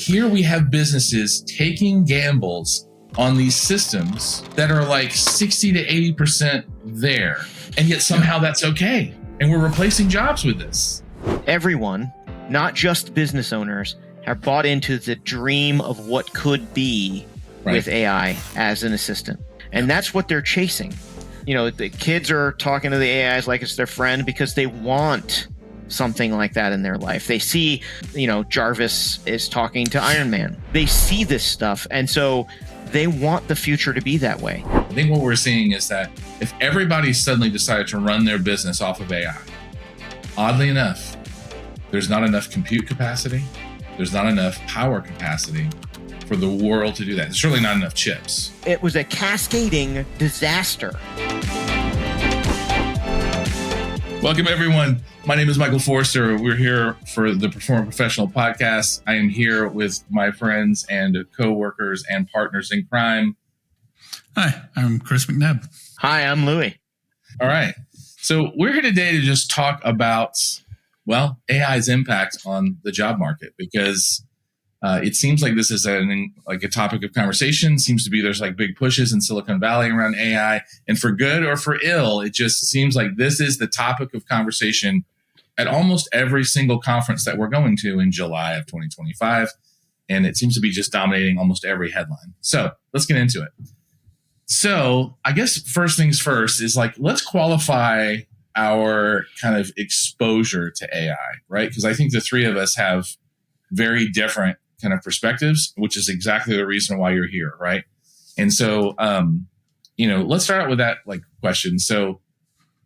here we have businesses taking gambles on these systems that are like 60 to 80% there. And yet somehow that's okay. And we're replacing jobs with this. Everyone, not just business owners, have bought into the dream of what could be with AI as an assistant. And that's what they're chasing. You know, the kids are talking to the AIs like it's their friend because they want something like that in their life. They see, you know, Jarvis is talking to Iron Man. They see this stuff. And so they want the future to be that way. I think what we're seeing is that if everybody suddenly decided to run their business off of AI, oddly enough, there's not enough compute capacity. There's not enough power capacity for the world to do that. There's certainly not enough chips. It was a cascading disaster. Welcome, everyone. My name is Michael Forrester. We're here for the Performant Professional Podcast. I am here with my friends and co-workers and partners in crime. Hi, I'm Chris McNabb. Hi, I'm Louis. All right. So we're here today to just talk about, well, AI's impact on the job market, because it seems like this is a topic of conversation. Seems to be there's like big pushes in Silicon Valley around AI, and for good or for ill, it just seems like this is the topic of conversation at almost every single conference that we're going to in July of 2025. And it seems to be just dominating almost every headline. So let's get into it. So I guess first things first is like, let's qualify our kind of exposure to AI, right? Because I think the three of us have very different kind of perspectives, which is exactly the reason why you're here, right? And so, let's start out with that question. So,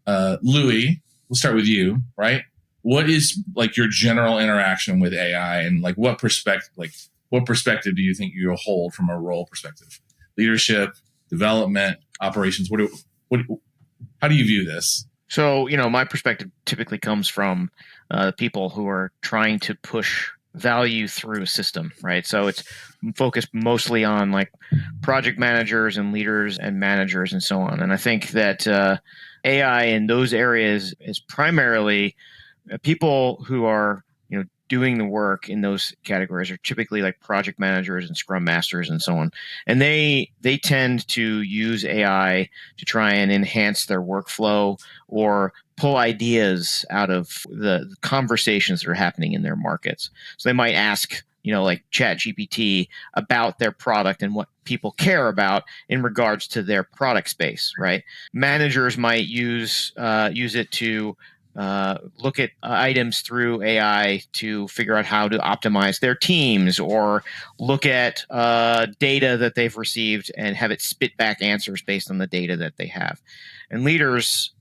Louis, we'll start with you, right? What is like your general interaction with AI, and like what perspective do you think you'll hold from a role perspective? Leadership, development, operations. How do you view this? So, my perspective typically comes from people who are trying to push value through a system, right? So it's focused mostly on like project managers and leaders and managers and so on. And I think that AI in those areas is primarily people who are, doing the work in those categories are typically like project managers and scrum masters and so on. And they tend to use AI to try and enhance their workflow or pull ideas out of the conversations that are happening in their markets. So they might ask, like ChatGPT about their product and what people care about in regards to their product space, right? Managers might use it to look at items through AI to figure out how to optimize their teams, or look at data that they've received and have it spit back answers based on the data that they have. And leaders,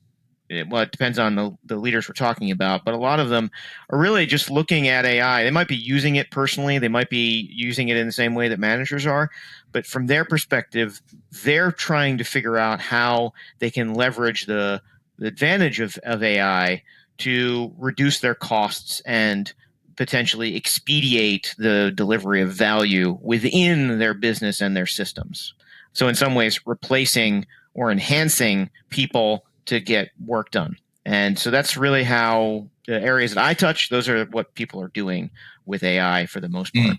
it depends on the leaders we're talking about, but a lot of them are really just looking at AI. They might be using it personally. They might be using it in the same way that managers are. But from their perspective, they're trying to figure out how they can leverage the advantage of AI to reduce their costs and potentially expedite the delivery of value within their business and their systems. So in some ways, replacing or enhancing people to get work done. And so that's really how the areas that I touch, those are what people are doing with AI for the most part.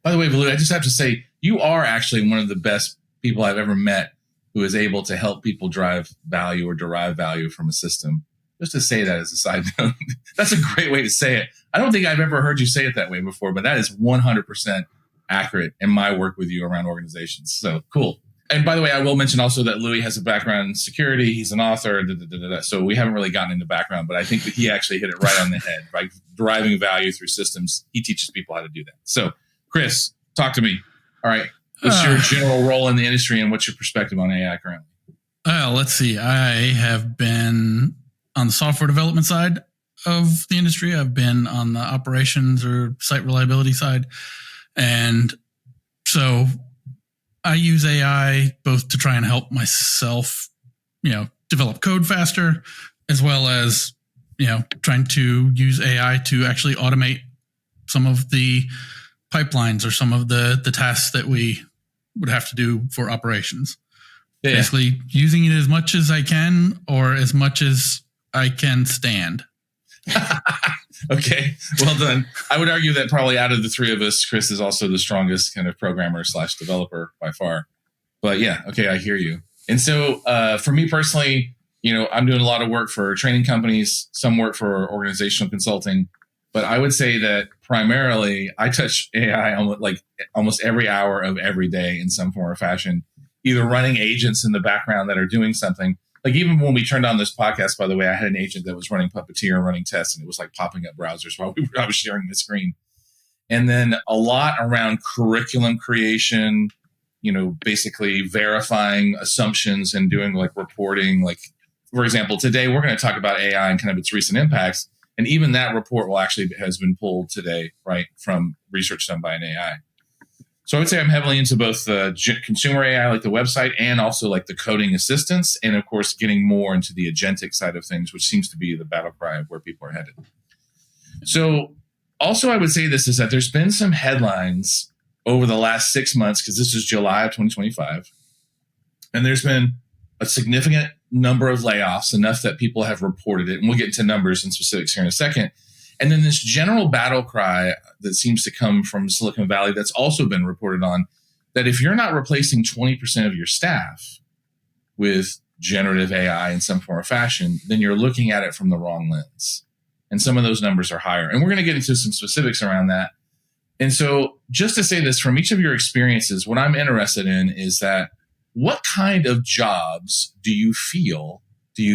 By the way, Valu, I just have to say, you are actually one of the best people I've ever met who is able to help people drive value or derive value from a system. Just to say that as a side note, that's a great way to say it. I don't think I've ever heard you say it that way before, but that is 100% accurate in my work with you around organizations. So cool. And by the way, I will mention also that Louis has a background in security. He's an author. So we haven't really gotten into background, but I think that he actually hit it right on the head by deriving value through systems. He teaches people how to do that. So Chris, talk to me. All right. What's your general role in the industry, and what's your perspective on AI currently? Let's see. I have been on the software development side of the industry. I've been on the operations or site reliability side. And so I use AI both to try and help myself, develop code faster, as well as, trying to use AI to actually automate some of the pipelines or some of the tasks that we would have to do for operations. Yeah. Basically using it as much as I can or as much as I can stand. Okay, well done. I would argue that probably out of the three of us, Chris is also the strongest kind of programmer / developer by far. But yeah, okay, I hear you. And so for me personally, I'm doing a lot of work for training companies, some work for organizational consulting. But I would say that primarily I touch AI almost every hour of every day in some form or fashion, either running agents in the background that are doing something. Like even when we turned on this podcast, by the way, I had an agent that was running Puppeteer and running tests, and it was like popping up browsers while I was sharing the screen. And then a lot around curriculum creation, basically verifying assumptions and doing like reporting. Like, for example, today we're going to talk about AI and kind of its recent impacts. And even that report has been pulled today, right, from research done by an AI. So I would say I'm heavily into both the consumer AI, like the website, and also like the coding assistance, and of course getting more into the agentic side of things, which seems to be the battle cry of where people are headed. So also I would say this is that there's been some headlines over the last 6 months, because this is July of 2025, and there's been a significant number of layoffs, enough that people have reported it, and we'll get into numbers and specifics here in a second. And then this general battle cry that seems to come from Silicon Valley that's also been reported on, that if you're not replacing 20% of your staff with generative AI in some form or fashion, then you're looking at it from the wrong lens. And some of those numbers are higher. And we're going to get into some specifics around that. And so just to say this, from each of your experiences, what I'm interested in is that what kind of jobs do you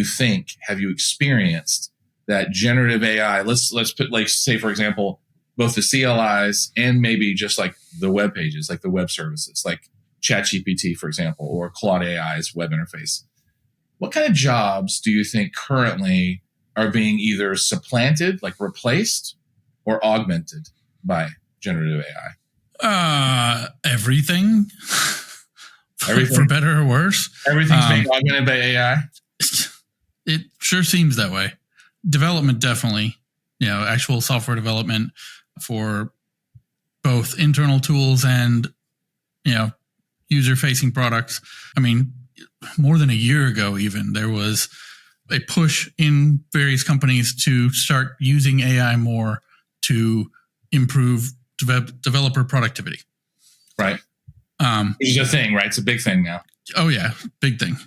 think, have you experienced that generative AI, let's put, like, say, for example, both the CLIs and maybe just like the web pages, like the web services, like ChatGPT, for example, or Claude AI's web interface. What kind of jobs do you think currently are being either supplanted, like replaced, or augmented by generative AI? Everything. Everything? For better or worse. Everything's being augmented by AI? It sure seems that way. Development, definitely. Actual software development for both internal tools and, user-facing products. I mean, more than a year ago, even, there was a push in various companies to start using AI more to improve developer productivity. Right. It's a thing, right? It's a big thing now. Oh, yeah. Big thing.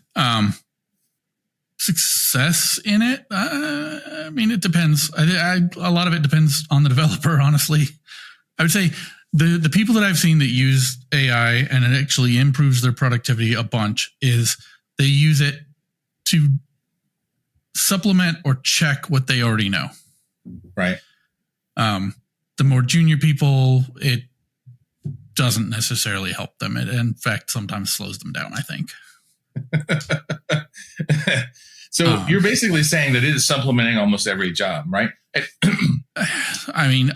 Success in it? I mean, it depends. A lot of it depends on the developer, honestly. I would say the people that I've seen that use AI and it actually improves their productivity a bunch is they use it to supplement or check what they already know. Right. The more junior people, it doesn't necessarily help them. It, in fact, sometimes slows them down, I think. So you're basically saying that it is supplementing almost every job, right? I mean,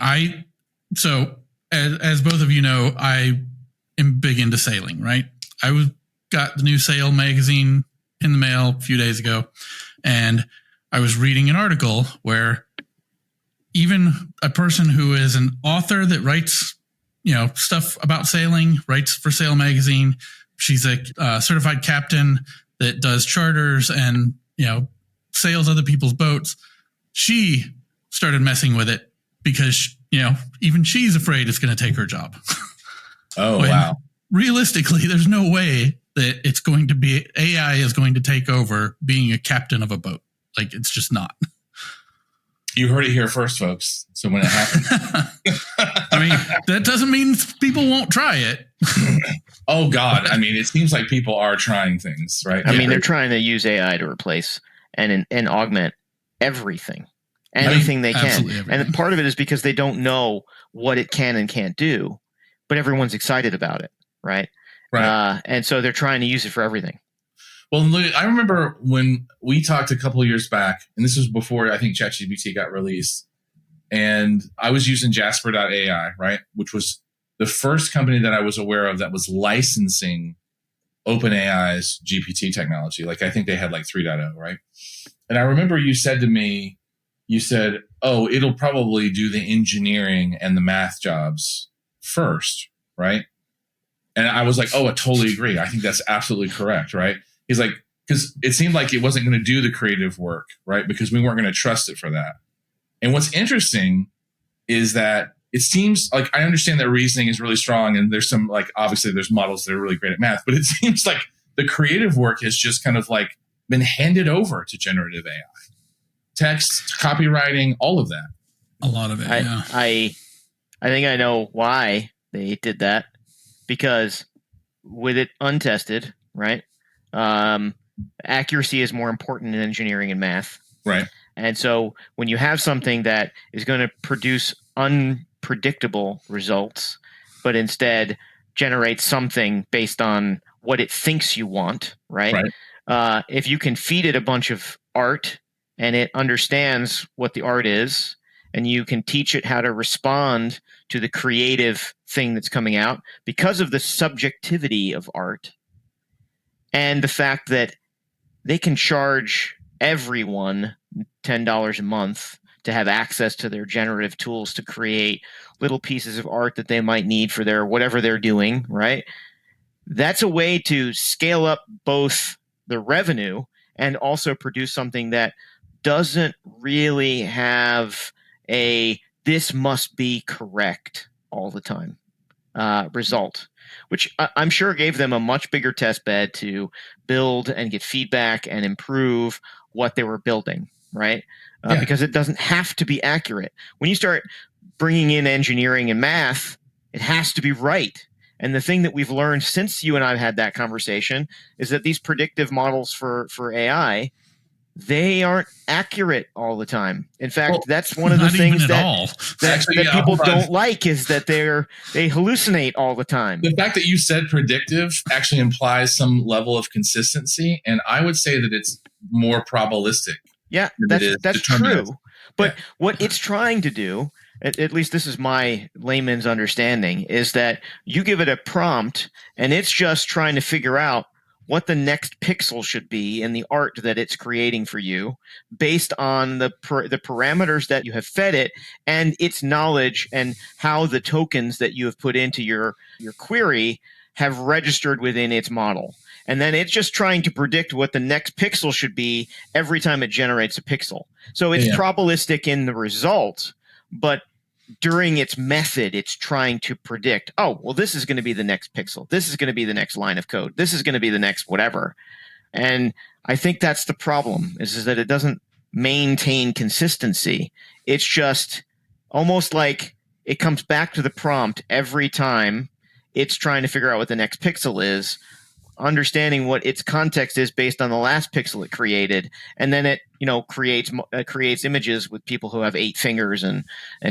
so as both of you know, I am big into sailing, right? I got the new Sail magazine in the mail a few days ago, and I was reading an article where even a person who is an author that writes, stuff about sailing, writes for Sail magazine. She's a certified captain that does charters and, sails other people's boats. She started messing with it because, even she's afraid it's going to take her job. Oh, wow. Realistically, there's no way that AI is going to take over being a captain of a boat. Like, it's just not. You heard it here first, folks. So when it happens. I mean, that doesn't mean people won't try it. Oh, God. I mean, it seems like people are trying things, right? I mean, they're trying to use AI to replace and augment everything. Anything they can. Everything. And part of it is because they don't know what it can and can't do, but everyone's excited about it, right? Right. And so they're trying to use it for everything. Well, I remember when we talked a couple of years back, and this was before I think ChatGPT got released, and I was using Jasper.ai, right, which was the first company that I was aware of that was licensing OpenAI's GPT technology. Like, I think they had like 3.0, right? And I remember you said to me, oh, it'll probably do the engineering and the math jobs first, right? And I was like, oh, I totally agree. I think that's absolutely correct, right? He's like, because it seemed like it wasn't going to do the creative work, right? Because we weren't going to trust it for that. And what's interesting is that it seems like I understand that reasoning is really strong, and there's some like obviously there's models that are really great at math, but it seems like the creative work has just kind of like been handed over to generative AI, text, copywriting, all of that. A lot of it. I think I know why they did that, because with it untested, right? Accuracy is more important in engineering and math. Right. And so when you have something that is going to produce unpredictable results, but instead generate something based on what it thinks you want, right? If you can feed it a bunch of art and it understands what the art is, and you can teach it how to respond to the creative thing that's coming out because of the subjectivity of art and the fact that they can charge everyone $10 a month to have access to their generative tools to create little pieces of art that they might need for their whatever they're doing, right? That's a way to scale up both the revenue and also produce something that doesn't really have a this must be correct all the time result, which I'm sure gave them a much bigger test bed to build and get feedback and improve what they were building, right? Because it doesn't have to be accurate. When you start bringing in engineering and math, it has to be right. And the thing that we've learned since you and I had that conversation is that these predictive models for AI, they aren't accurate all the time. In fact, that's one of the things that people don't like, is that they hallucinate all the time. The fact that you said predictive actually implies some level of consistency, and I would say that it's more probabilistic. Yeah, that's true. But what it's trying to do, at least this is my layman's understanding, is that you give it a prompt and it's just trying to figure out what the next pixel should be in the art that it's creating for you based on the parameters that you have fed it and its knowledge and how the tokens that you have put into your query have registered within its model. And then it's just trying to predict what the next pixel should be every time it generates a pixel. So it's probabilistic in the result, but during its method, it's trying to predict, oh, well, this is going to be the next pixel. This is going to be the next line of code. This is going to be the next whatever. And I think that's the problem, is that it doesn't maintain consistency. It's just almost like it comes back to the prompt every time it's trying to figure out what the next pixel is, understanding what its context is based on the last pixel it created, and then it creates images with people who have 8 fingers and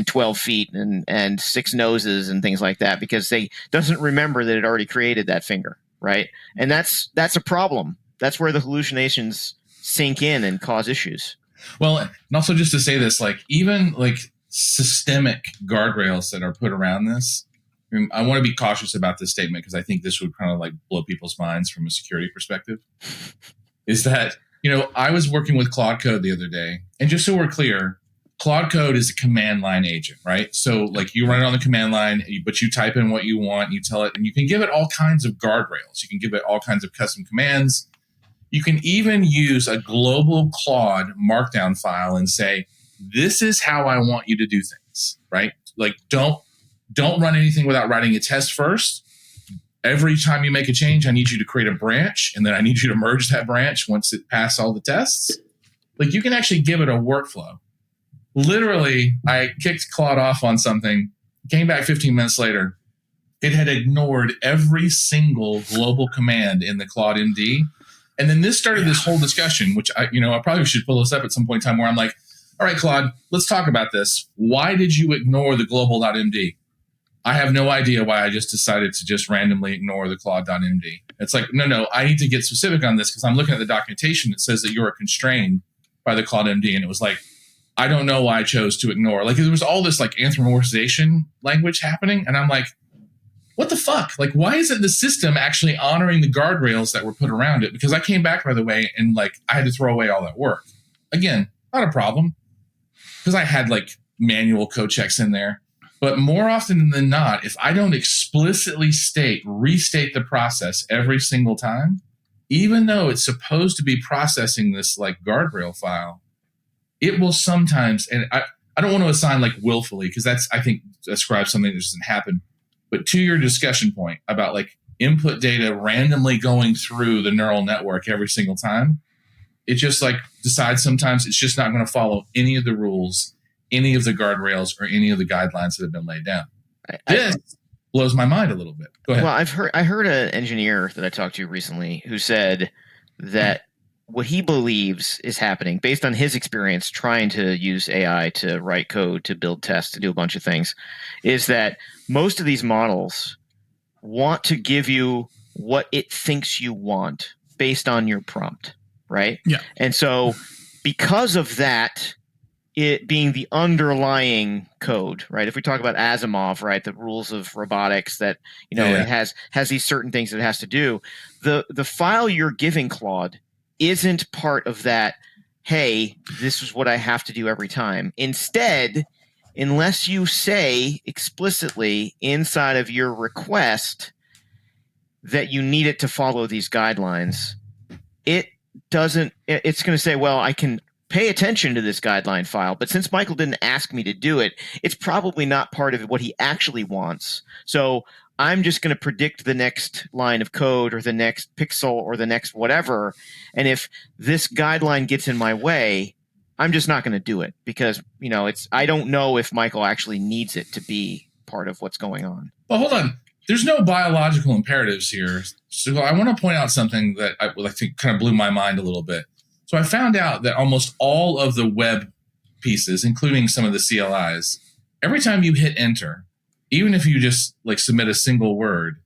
12 feet and 6 noses and things like that, because they doesn't remember that it already created that finger, right? And that's a problem. That's where the hallucinations sink in and cause issues. Well, and also just to say this, like even like systemic guardrails that are put around this, I want to be cautious about this statement because I think this would kind of like blow people's minds from a security perspective. Is that, I was working with Claude Code the other day, and just so we're clear, Claude Code is a command line agent, right? So like you run it on the command line, but you type in what you want, you tell it, and you can give it all kinds of guardrails. You can give it all kinds of custom commands. You can even use a global Claude markdown file and say, this is how I want you to do things, right? Like don't run anything without writing a test first. Every time you make a change, I need you to create a branch, and then I need you to merge that branch once it passed all the tests. Like you can actually give it a workflow. Literally, I kicked Claude off on something, came back 15 minutes later. It had ignored every single global command in the Claude MD. And then this started this whole discussion, which I probably should pull this up at some point in time where I'm like, all right, Claude, let's talk about this. Why did you ignore the global.md? I have no idea why I just decided to just randomly ignore the Claude.md. It's like, no, I need to get specific on this because I'm looking at the documentation that says that you are constrained by the Claude.md. And it was like, I don't know why I chose to ignore. Like there was all this like anthropomorphization language happening. And I'm like, what the fuck? Like, why isn't the system actually honoring the guardrails that were put around it? Because I came back, by the way, and like I had to throw away all that work. Again, not a problem because I had like manual code checks in there. But more often than not, if I don't explicitly restate the process every single time, even though it's supposed to be processing this like guardrail file, it will sometimes, and I don't want to assign like willfully, because that's, I think, ascribes something that doesn't happen. But to your discussion point about like input data randomly going through the neural network every single time, it just like decides sometimes it's just not going to follow any of the rules, any of the guardrails, or any of the guidelines that have been laid down. This blows my mind a little bit. Go ahead. Well, I heard an engineer that I talked to recently who said that what he believes is happening based on his experience trying to use AI to write code, to build tests, to do a bunch of things, is that most of these models want to give you what it thinks you want based on your prompt, right? Yeah. And so because of that, it being the underlying code, right? If we talk about Asimov, right, the rules of robotics, that it has these certain things that it has to do. The file you're giving Claude isn't part of that. Hey, this is what I have to do every time. Instead, unless you say explicitly inside of your request that you need it to follow these guidelines, it doesn't. It's going to say, well, I can pay attention to this guideline file, but since Michael didn't ask me to do it, it's probably not part of what he actually wants. So I'm just going to predict the next line of code or the next pixel or the next whatever. And if this guideline gets in my way, I'm just not going to do it because, I don't know if Michael actually needs it to be part of what's going on. Well, hold on. There's no biological imperatives here. So I want to point out something that I think kind of blew my mind a little bit. So I found out that almost all of the web pieces, including some of the CLIs, every time you hit enter, even if you just like submit a single word,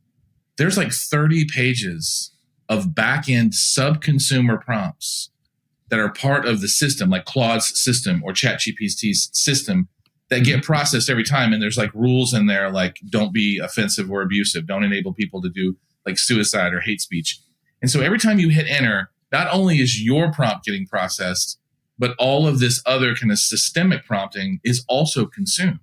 there's like 30 pages of back-end sub-consumer prompts that are part of the system, like Claude's system or ChatGPT's system, that get processed every time. And there's like rules in there, like don't be offensive or abusive, don't enable people to do like suicide or hate speech. And so every time you hit enter, not only is your prompt getting processed, but all of this other kind of systemic prompting is also consumed.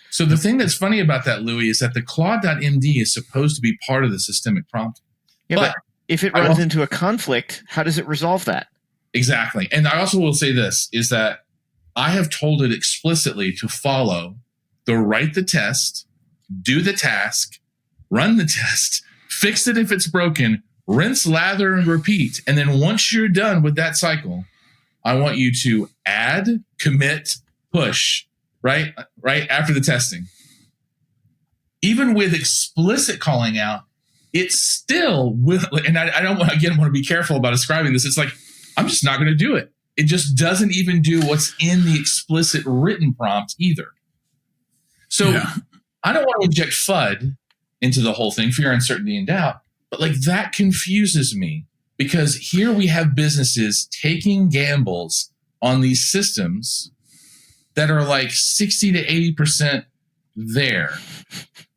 So the thing that's funny about that, Louis, is that the Claude.md is supposed to be part of the systemic prompting. Yeah, but if it runs into a conflict, how does it resolve that? Exactly. And I also will say this, is that I have told it explicitly to follow the write the test, do the task, run the test, fix it if it's broken, rinse, lather, and repeat. And then once you're done with that cycle, I want you to add, commit, push, right after the testing. Even with explicit calling out, it's still with, and I don't want to be careful about ascribing this. It's like, I'm just not going to do it. It just doesn't even do what's in the explicit written prompt either. So I don't want to inject FUD into the whole thing, fear, uncertainty, and doubt. But like that confuses me because here we have businesses taking gambles on these systems that are like 60 to 80% there,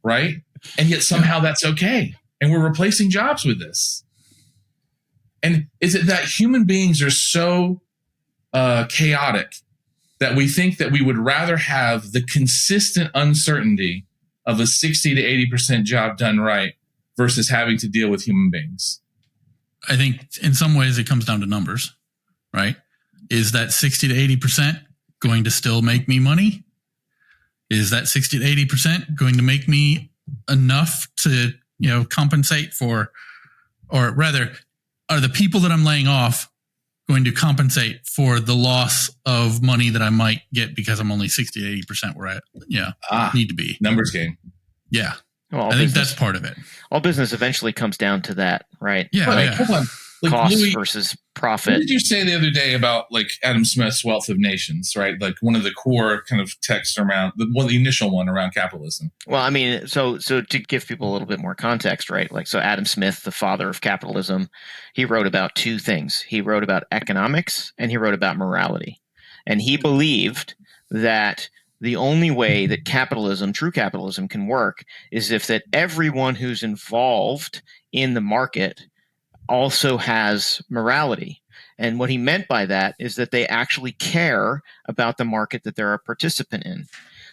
right? And yet somehow that's okay. And we're replacing jobs with this. And is it that human beings are so chaotic that we think that we would rather have the consistent uncertainty of a 60 to 80% job done right versus having to deal with human beings? I think in some ways it comes down to numbers, right? Is that 60 to 80% going to still make me money? Is that 60 to 80% going to make me enough to, compensate for, or rather, are the people that I'm laying off going to compensate for the loss of money that I might get because I'm only 60 to 80% where I need to be? Numbers game. Yeah. Well, I think that's part of it. All business eventually comes down to that, right? Yeah. Right. Hold on. Like, cost Louis, versus profit. What did you say the other day about like Adam Smith's Wealth of Nations, right? Like one of the core kind of texts around the initial one around capitalism. Well, I mean, so to give people a little bit more context, right? Like, so Adam Smith, the father of capitalism, he wrote about two things. He wrote about economics and he wrote about morality. And he believed that the only way that capitalism, true capitalism, can work is if that everyone who's involved in the market also has morality. And what he meant by that is that they actually care about the market that they're a participant in.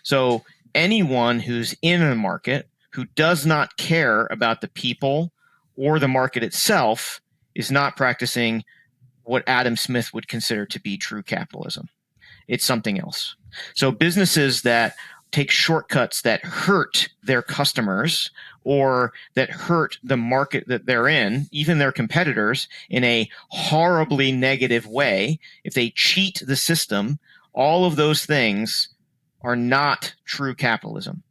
So anyone who's in a market who does not care about the people or the market itself is not practicing what Adam Smith would consider to be true capitalism. it's something else. So businesses that take shortcuts that hurt their customers or that hurt the market that they're in, even their competitors, in a horribly negative way, if they cheat the system, all of those things are not true capitalism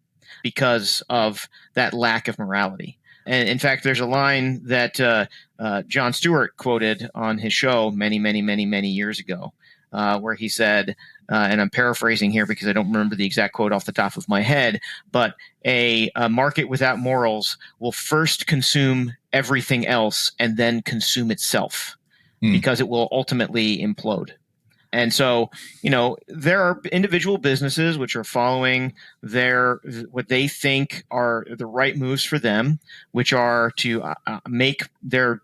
because of that lack of morality. And in fact, there's a line that Jon Stewart quoted on his show many, many, many, many years ago, where he said, and I'm paraphrasing here because I don't remember the exact quote off the top of my head, but a market without morals will first consume everything else and then consume itself because it will ultimately implode. And so, there are individual businesses which are following what they think are the right moves for them, which are to make the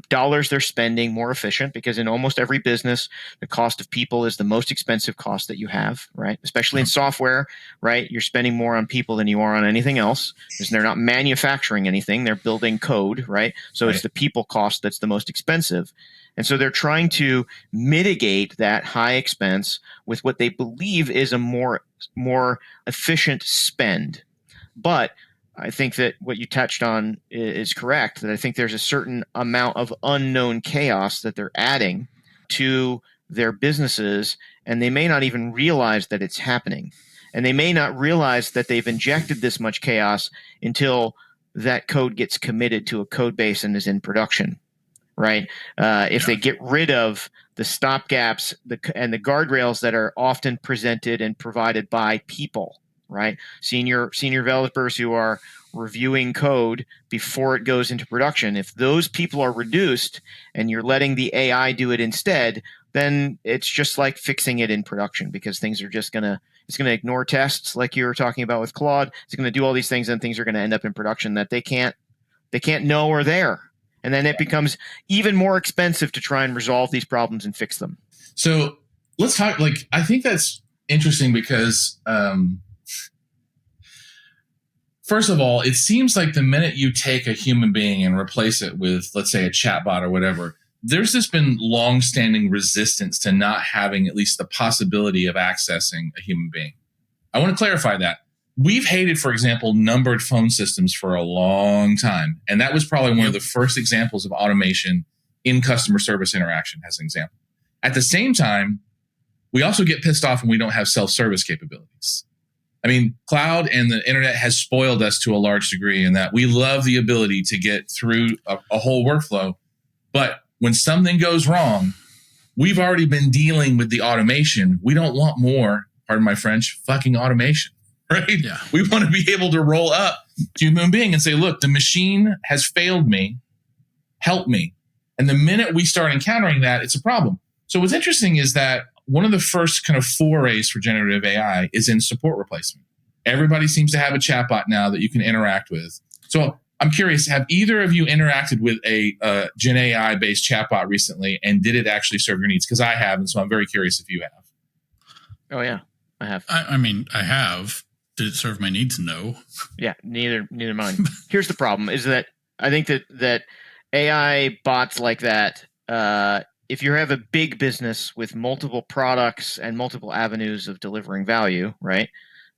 dollars they're spending more efficient, because in almost every business, the cost of people is the most expensive cost that you have, right? Especially in software, right? You're spending more on people than you are on anything else, because they're not manufacturing anything. They're building code, right? So It's the people cost that's the most expensive. And so they're trying to mitigate that high expense with what they believe is a more efficient spend. But I think that what you touched on is correct, that I think there's a certain amount of unknown chaos that they're adding to their businesses, and they may not even realize that it's happening. And they may not realize that they've injected this much chaos until that code gets committed to a code base and is in production. Right. If they get rid of the stopgaps and the guardrails that are often presented and provided by people, right? Senior developers who are reviewing code before it goes into production. If those people are reduced and you're letting the AI do it instead, then it's just like fixing it in production, because things are just it's going to ignore tests like you were talking about with Claude. It's going to do all these things, and things are going to end up in production that they can't know are there. And then it becomes even more expensive to try and resolve these problems and fix them. So let's talk, I think that's interesting because, first of all, it seems like the minute you take a human being and replace it with, let's say, a chatbot or whatever, there's just been long-standing resistance to not having at least the possibility of accessing a human being. I want to clarify that. We've hated, for example, numbered phone systems for a long time. And that was probably one of the first examples of automation in customer service interaction, as an example. At the same time, we also get pissed off when we don't have self-service capabilities. I mean, cloud and the internet has spoiled us to a large degree in that we love the ability to get through a whole workflow. But when something goes wrong, we've already been dealing with the automation. We don't want more, pardon my French, fucking automation. Right? Yeah. We want to be able to roll up to a human being and say, look, the machine has failed me. Help me. And the minute we start encountering that, it's a problem. So what's interesting is that one of the first kind of forays for generative AI is in support replacement. Everybody seems to have a chatbot now that you can interact with. So I'm curious, have either of you interacted with a Gen AI based chatbot recently, and did it actually serve your needs? Because I have, and so I'm very curious if you have. Oh, yeah, I have. I mean, I have. Did it serve my needs? No. Yeah, neither mine. Here's the problem: is that I think that AI bots like that, if you have a big business with multiple products and multiple avenues of delivering value, right,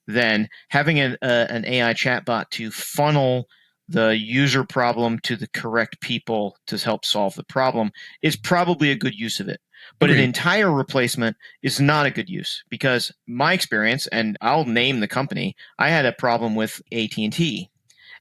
then having an AI chatbot to funnel the user problem to the correct people to help solve the problem is probably a good use of it. But an entire replacement is not a good use, because my experience, and I'll name the company, I had a problem with AT&T,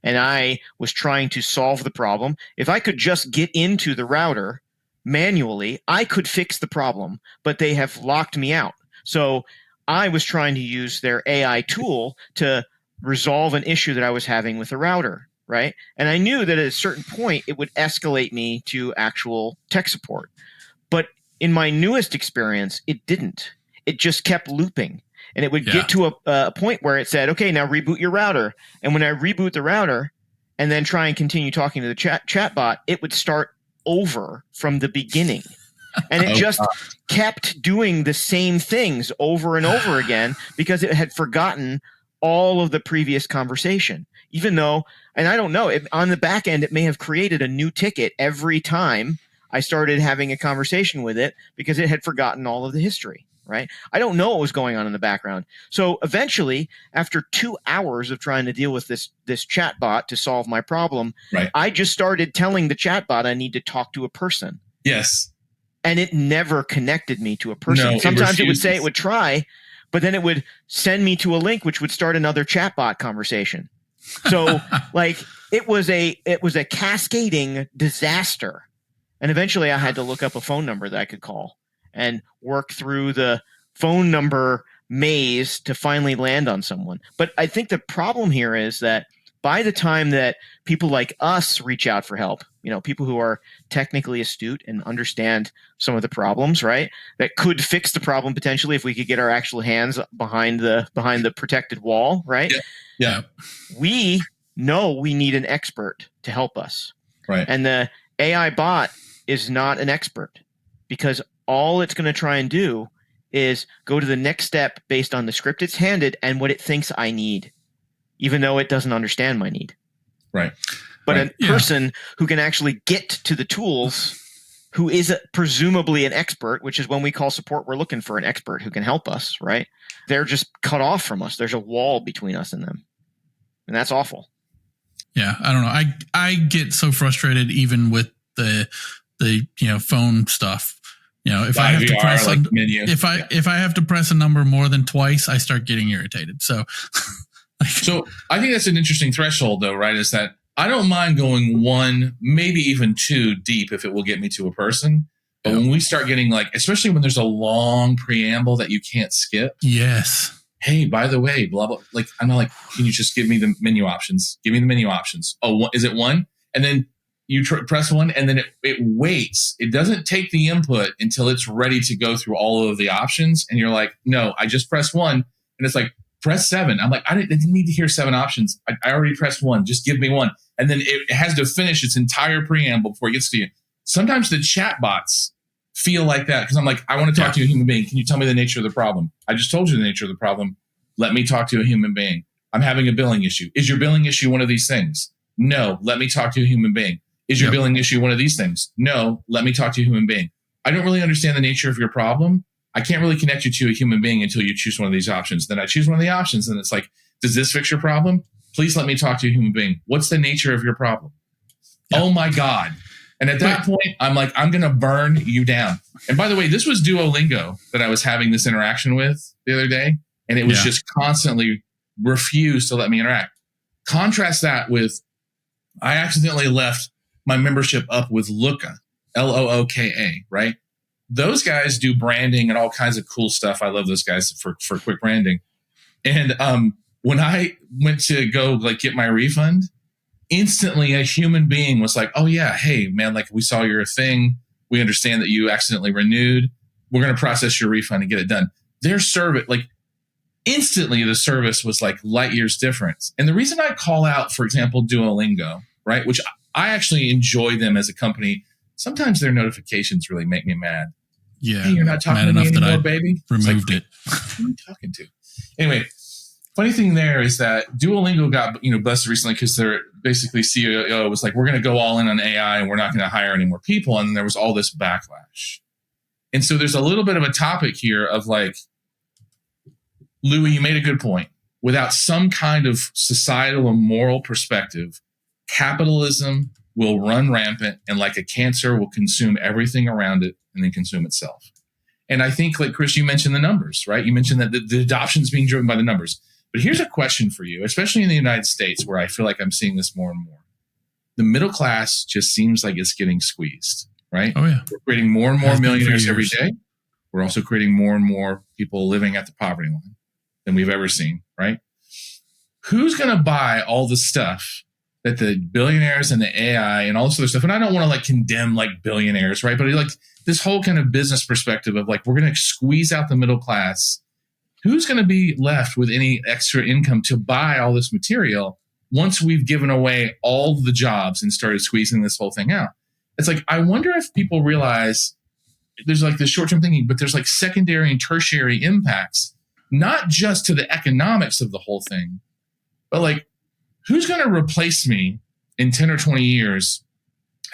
and I was trying to solve the problem. If I could just get into the router manually, I could fix the problem, but they have locked me out. So I was trying to use their AI tool to resolve an issue that I was having with the router, right? And I knew that at a certain point, it would escalate me to actual tech support. But in my newest experience, it didn't. It just kept looping. And it would get to a point where it said, okay, now reboot your router. And when I reboot the router and then try and continue talking to the chatbot, it would start over from the beginning. And it just kept doing the same things over and over again because it had forgotten all of the previous conversation. Even though, and I don't know, on the back end, it may have created a new ticket every time I started having a conversation with it because it had forgotten all of the history, right? I don't know what was going on in the background. So eventually, after 2 hours of trying to deal with this chatbot to solve my problem, Right. I just started telling the chatbot I need to talk to a person. Yes. And it never connected me to a person. No, Sometimes it would say refuses. it would try, but then it would send me to a link which would start another chatbot conversation. So like it was a cascading disaster. And eventually I had to look up a phone number that I could call and work through the phone number maze to finally land on someone. But I think the problem here is that by the time that people like us reach out for help, people who are technically astute and understand some of the problems, right, that could fix the problem potentially if we could get our actual hands behind the protected wall, right? Yeah. We know we need an expert to help us. Right. And the AI bot is not an expert because all it's going to try and do is go to the next step based on the script it's handed and what it thinks I need, even though it doesn't understand my need. Right. But right. a person who can actually get to the tools, who is presumably an expert, which is when we call support, we're looking for an expert who can help us, right? They're just cut off from us. There's a wall between us and them. And that's awful. Yeah, I don't know. I get so frustrated even with the phone stuff. If I have to press menu. if I have to press a number more than twice, I start getting irritated. So So I think that's an interesting threshold though, right? Is that I don't mind going 1, maybe even 2 deep if it will get me to a person. But when we start getting especially when there's a long preamble that you can't skip. Yes. Hey, by the way, blah, blah. I'm not can you just give me the menu options? Give me the menu options. Oh, is it 1? And then you press 1 and then it waits. It doesn't take the input until it's ready to go through all of the options. And you're like, no, I just pressed 1. And it's like, press 7. I'm like, I didn't need to hear 7 options. I already pressed 1. Just give me 1. And then it has to finish its entire preamble before it gets to you. Sometimes the chatbots feel like that because I'm like, I want to talk to a human being. Can you tell me the nature of the problem? I just told you the nature of the problem. Let me talk to a human being. I'm having a billing issue. Is your billing issue one of these things? No. Let me talk to a human being. Is your billing issue one of these things? No. Let me talk to a human being. I don't really understand the nature of your problem. I can't really connect you to a human being until you choose one of these options. Then I choose one of the options and it's like, does this fix your problem? Please let me talk to a human being. What's the nature of your problem? Yeah. Oh my God. And at that point, I'm like, I'm going to burn you down. And by the way, this was Duolingo that I was having this interaction with the other day. And it was just constantly refused to let me interact. Contrast that with, I accidentally left my membership up with Looka, Looka, right? Those guys do branding and all kinds of cool stuff. I love those guys for quick branding. And when I went to go get my refund, instantly a human being was like, oh yeah, hey man, we saw your thing. We understand that you accidentally renewed. We're going to process your refund and get it done. Their service, instantly the service was light years difference. And the reason I call out, for example, Duolingo, right, which I actually enjoy them as a company. Sometimes their notifications really make me mad. Yeah. Hey, you're not talking to me anymore, baby. Removed it. Who are you talking to? Anyway, funny thing there is that Duolingo got busted recently because their basically CEO was like, we're going to go all in on AI and we're not going to hire any more people. And then there was all this backlash. And so there's a little bit of a topic here of Louis, you made a good point. Without some kind of societal and moral perspective, capitalism will run rampant and like a cancer will consume everything around it and then consume itself. And I think, Chris, you mentioned the numbers, right? You mentioned that the adoption is being driven by the numbers. But here's a question for you, especially in the United States, where I feel like I'm seeing this more and more. The middle class just seems like it's getting squeezed, right? Oh, yeah. We're creating more and more millionaires every day. We're also creating more and more people living at the poverty line than we've ever seen, right? Who's going to buy all the stuff that the billionaires and the AI and all this other stuff? And I don't want to condemn billionaires, right? But this whole kind of business perspective of we're going to squeeze out the middle class. Who's going to be left with any extra income to buy all this material once we've given away all the jobs and started squeezing this whole thing out? It's I wonder if people realize there's this short-term thinking, but there's secondary and tertiary impacts, not just to the economics of the whole thing, but who's going to replace me in 10 or 20 years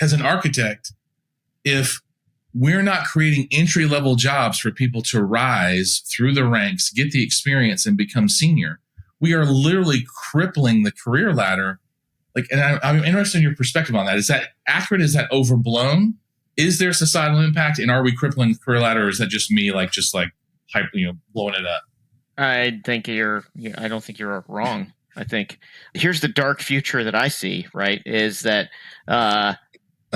as an architect if we're not creating entry-level jobs for people to rise through the ranks, get the experience, and become senior. We are literally crippling the career ladder. Like, and I'm interested in your perspective on that. Is that accurate? Is that overblown? Is there societal impact? And are we crippling the career ladder? Or is that just me, hype, blowing it up? I don't think you're wrong. I think here's the dark future that I see, right? Is that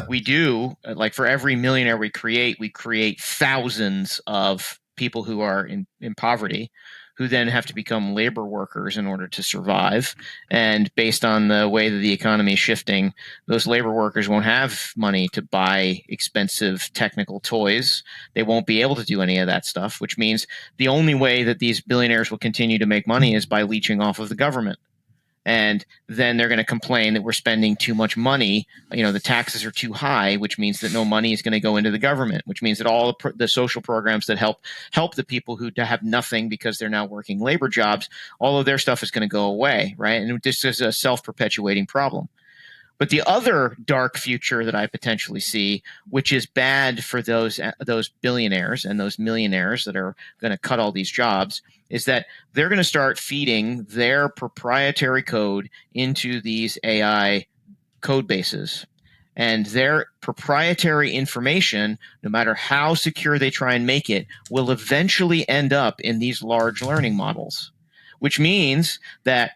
we do, like, for every millionaire we create thousands of people who are in poverty, who then have to become labor workers in order to survive. And based on the way that the economy is shifting, those labor workers won't have money to buy expensive technical toys. They won't be able to do any of that stuff, which means the only way that these billionaires will continue to make money is by leeching off of the government. And then they're going to complain that we're spending too much money. The taxes are too high, which means that no money is going to go into the government, which means that all the social programs that help the people who have nothing because they're now working labor jobs, all of their stuff is going to go away, right? And this is a self-perpetuating problem. But the other dark future that I potentially see, which is bad for those billionaires and those millionaires that are going to cut all these jobs, is that they're going to start feeding their proprietary code into these AI code bases. And their proprietary information, no matter how secure they try and make it, will eventually end up in these large learning models, which means that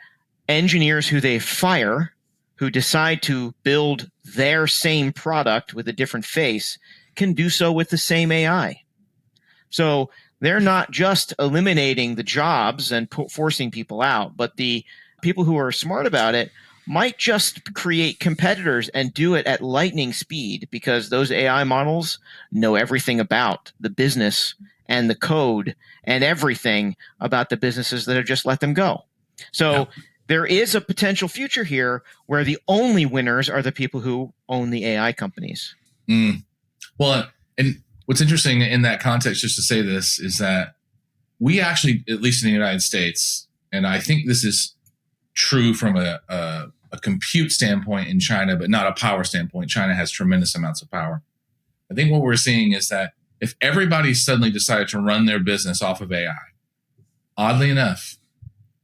engineers who they fire, who decide to build their same product with a different face, can do so with the same AI. So they're not just eliminating the jobs and forcing people out, but the people who are smart about it might just create competitors and do it at lightning speed, because those AI models know everything about the business and the code and everything about the businesses that have just let them go. So there is a potential future here where the only winners are the people who own the AI companies. Well, and what's interesting in that context, just to say this, is that we actually, at least in the United States, and I think this is true from a compute standpoint in China, but not a power standpoint. China has tremendous amounts of power. I think what we're seeing is that if everybody suddenly decided to run their business off of AI, oddly enough,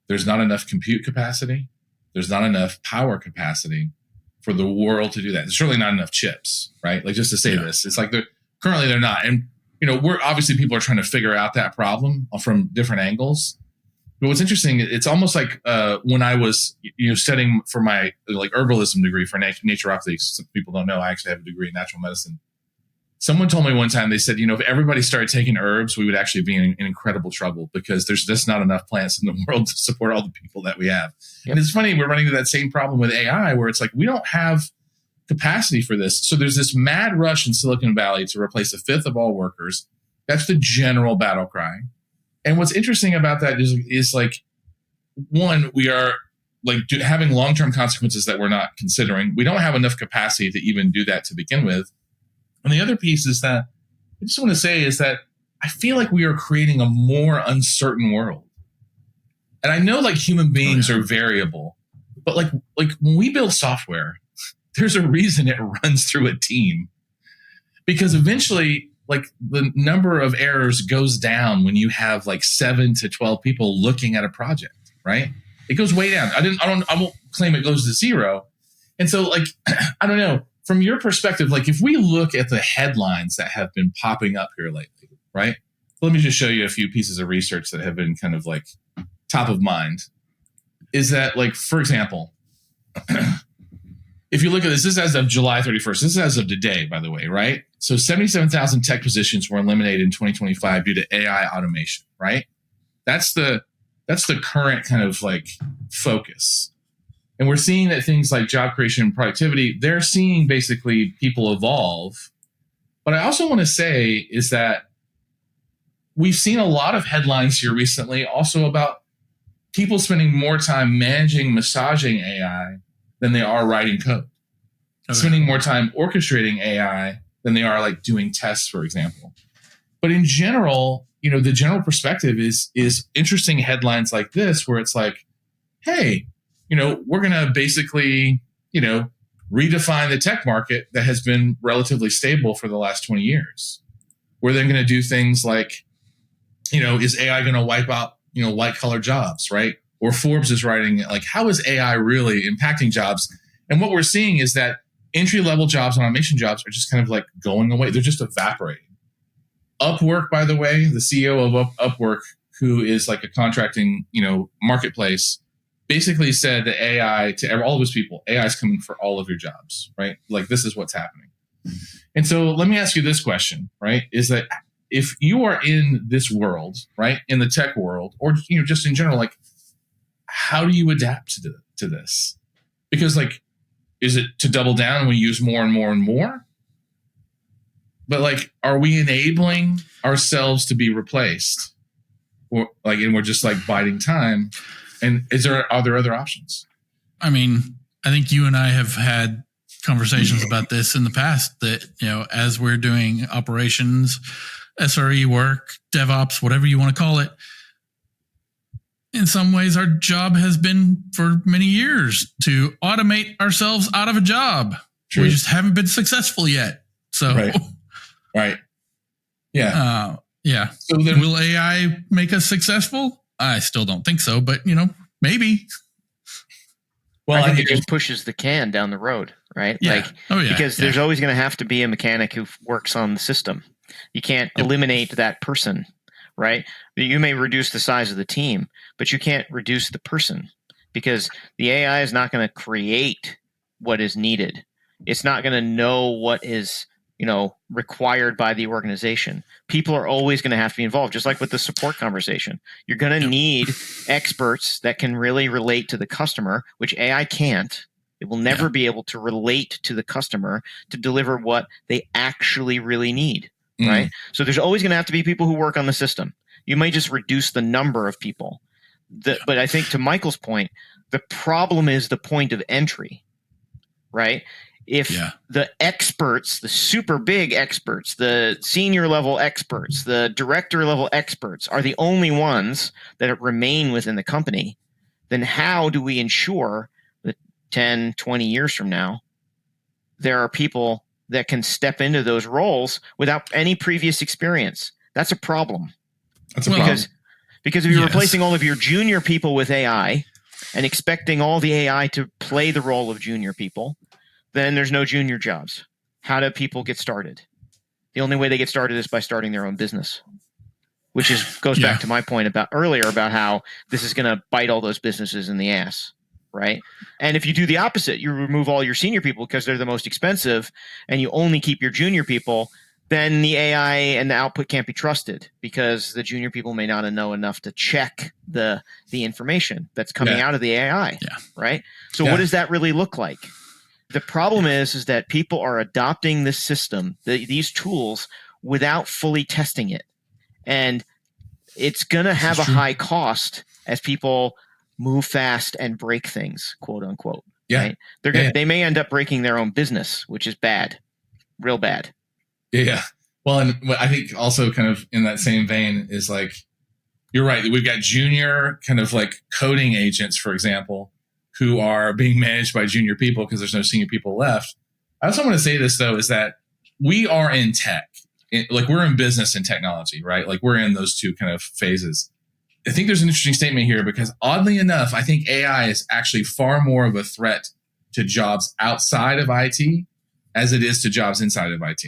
there's not enough compute capacity. There's not enough power capacity for the world to do that. There's certainly not enough chips, right? Like, just to say this, it's like currently they're not. And, we're obviously, people are trying to figure out that problem from different angles. But what's interesting, it's almost like when I was, studying for my herbalism degree for naturopathy. Some people don't know, I actually have a degree in natural medicine. Someone told me one time, they said, if everybody started taking herbs, we would actually be in incredible trouble, because there's just not enough plants in the world to support all the people that we have. Yep. And it's funny, we're running into that same problem with AI, where it's like, we don't have capacity for this. So there's this mad rush in Silicon Valley to replace a fifth of all workers. That's the general battle cry. And what's interesting about that is one, we are having long-term consequences that we're not considering. We don't have enough capacity to even do that to begin with. And the other piece is that I just want to say is that I feel like we are creating a more uncertain world. And I know human beings are variable, but when we build software, there's a reason it runs through a team, because eventually the number of errors goes down when you have 7 to 12 people looking at a project, right? It goes way down. I won't claim it goes to zero. And so I don't know. From your perspective, if we look at the headlines that have been popping up here lately, right? Let me just show you a few pieces of research that have been kind of top of mind. Is that for example, if you look at this is as of July 31st. This is as of today, by the way, right? So 77,000 tech positions were eliminated in 2025 due to AI automation, right? That's the current kind of focus. And we're seeing that things like job creation and productivity, they're seeing basically people evolve. But I also want to say is that we've seen a lot of headlines here recently also about people spending more time massaging AI than they are writing code. Okay. Spending more time orchestrating AI than they are doing tests, for example. But in general, the general perspective is interesting headlines like this, where it's hey, we're going to basically, redefine the tech market that has been relatively stable for the last 20 years. We're then going to do things like, is AI going to wipe out, white collar jobs, right? Or Forbes is writing, like, how is AI really impacting jobs? And what we're seeing is that entry level jobs and automation jobs are just kind of like going away. They're just evaporating. Upwork, by the way, the CEO of Upwork, who is like a contracting, marketplace, basically said that AI, to all of his people, AI is coming for all of your jobs, right? Like, this is what's happening. And so let me ask you this question, right? Is that if you are in this world, right, in the tech world, or just in general, like, how do you adapt to this? Because, like, is it to double down and we use more and more and more? But, like, are we enabling ourselves to be replaced, or like, and we're just like biding time? And are there other options? I mean, I think you and I have had conversations about this in the past that, as we're doing operations, SRE work, DevOps, whatever you want to call it, in some ways our job has been for many years to automate ourselves out of a job. True. We just haven't been successful yet. So, right. Yeah. Yeah. So then, will AI make us successful? I still don't think so, but maybe. Well, I think it just pushes the can down the road, right? Yeah. Because there's always going to have to be a mechanic who works on the system. You can't eliminate that person, right? You may reduce the size of the team, but you can't reduce the person, because the AI is not going to create what is needed. It's not going to know what is, required by the organization. People are always going to have to be involved, just like with the support conversation. You're going to need experts that can really relate to the customer, which AI can't. It will never be able to relate to the customer to deliver what they actually really need, right? So there's always going to have to be people who work on the system. You might just reduce the number of people. But I think, to Michael's point, the problem is the point of entry, right? If the experts, the super big experts, the senior level experts, the director level experts are the only ones that remain within the company, then how do we ensure that 10, 20 years from now, there are people that can step into those roles without any previous experience? That's a problem. Because if you're replacing all of your junior people with AI and expecting all the AI to play the role of junior people, then there's no junior jobs. How do people get started? The only way they get started is by starting their own business, which goes back to my point earlier about how this is going to bite all those businesses in the ass, right? And if you do the opposite, you remove all your senior people because they're the most expensive, and you only keep your junior people, then the AI and the output can't be trusted, because the junior people may not know enough to check the information that's coming out of the AI, right? So what does that really look like? The problem is that people are adopting this system, these tools, without fully testing it. And it's going to have a high cost as people move fast and break things, quote unquote. Right? They may end up breaking their own business, which is bad, real bad. Yeah. Well, and I think also kind of in that same vein is, like, you're right. We've got junior kind of like coding agents, for example, who are being managed by junior people because there's no senior people left. I also want to say this, though, is that we are in tech. Like, we're in business and technology, right? Like, we're in those two kind of phases. I think there's an interesting statement here, because oddly enough, I think AI is actually far more of a threat to jobs outside of IT as it is to jobs inside of IT.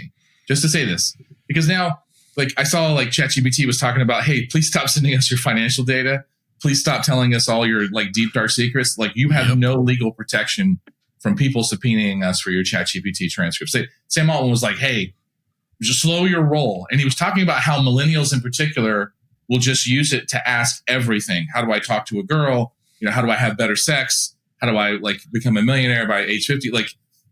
Just to say this, because now, like, I saw like ChatGPT was talking about, hey, please stop sending us your financial data. Please stop telling us all your like deep, dark secrets. Like, you have no legal protection from people subpoenaing us for your ChatGPT transcripts. Sam Altman was like, hey, just slow your roll. And he was talking about how millennials in particular will just use it to ask everything. How do I talk to a girl? How do I have better sex? How do I like become a millionaire by age 50? Like,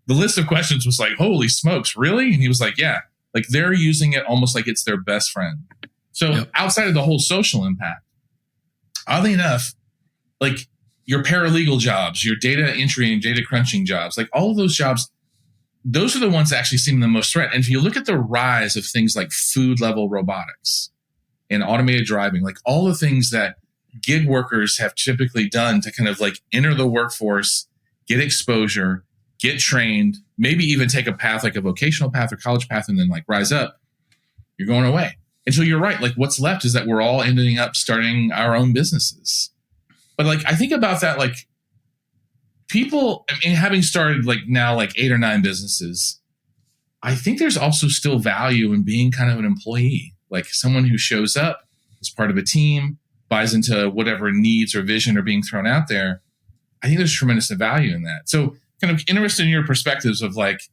the list of questions was like, holy smokes, really? And he was like, yeah, like, they're using it almost like it's their best friend. So outside of the whole social impact, oddly enough, like, your paralegal jobs, your data entry and data crunching jobs, like, all of those jobs, those are the ones that actually seem the most threat. And if you look at the rise of things like food level robotics and automated driving, like, all the things that gig workers have typically done to kind of like enter the workforce, get exposure, get trained, maybe even take a path like a vocational path or college path, and then like rise up. You're going away. And so you're right. Like what's left is that we're all ending up starting our own businesses. But like, I think about that, like people, I mean, having started like now like 8 or 9 businesses, I think there's also still value in being kind of an employee, like someone who shows up as part of a team, buys into whatever needs or vision are being thrown out there. I think there's tremendous value in that. So kind of interested in your perspectives of like,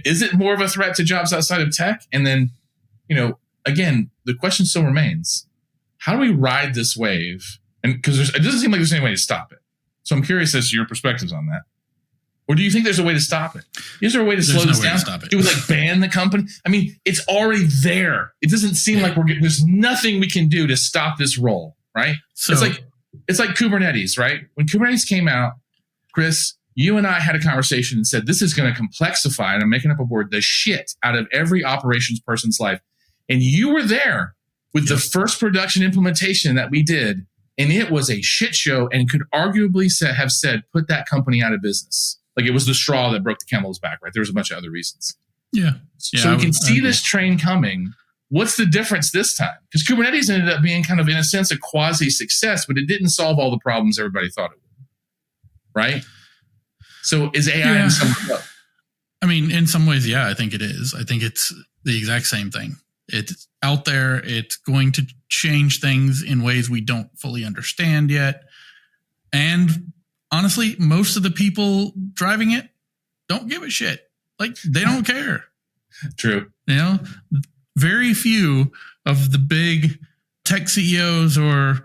is it more of a threat to jobs outside of tech? And then, again, the question still remains, how do we ride this wave? And because it doesn't seem like there's any way to stop it. So I'm curious as to your perspectives on that. Or do you think there's a way to stop it? Is there a way to slow this down? Do we like ban the company? I mean, it's already there. It doesn't seem like there's nothing we can do to stop this roll, right? So it's like Kubernetes, right? When Kubernetes came out, Chris, you and I had a conversation and said, this is going to complexify, and I'm making up a word, the shit out of every operations person's life. And you were there with the first production implementation that we did, and it was a shit show and could arguably have said, put that company out of business. Like it was the straw that broke the camel's back, right? There was a bunch of other reasons. Yeah. So we can see this train coming. What's the difference this time? Because Kubernetes ended up being kind of, in a sense, a quasi-success, but it didn't solve all the problems everybody thought it would. Right? So is AI in some way? I mean, in some ways, yeah, I think it is. I think it's the exact same thing. It's out there. It's going to change things in ways we don't fully understand yet. And honestly, most of the people driving it don't give a shit. Like they don't care. True. Very few of the big tech CEOs or,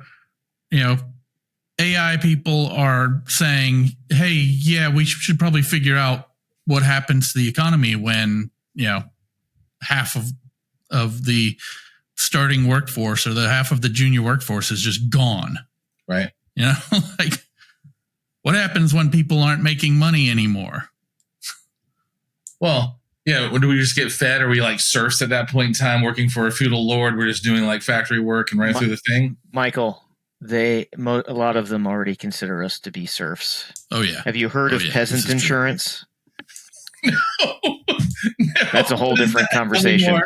AI people are saying, hey, yeah, we should probably figure out what happens to the economy when, half of the starting workforce or the half of the junior workforce is just gone. Right. Like what happens when people aren't making money anymore? Well, do we just get fed? Are we like serfs at that point in time working for a feudal lord? We're just doing like factory work and running through the thing? Michael, a lot of them already consider us to be serfs. Oh, yeah. Have you heard of peasant insurance? No. That's a whole different conversation. What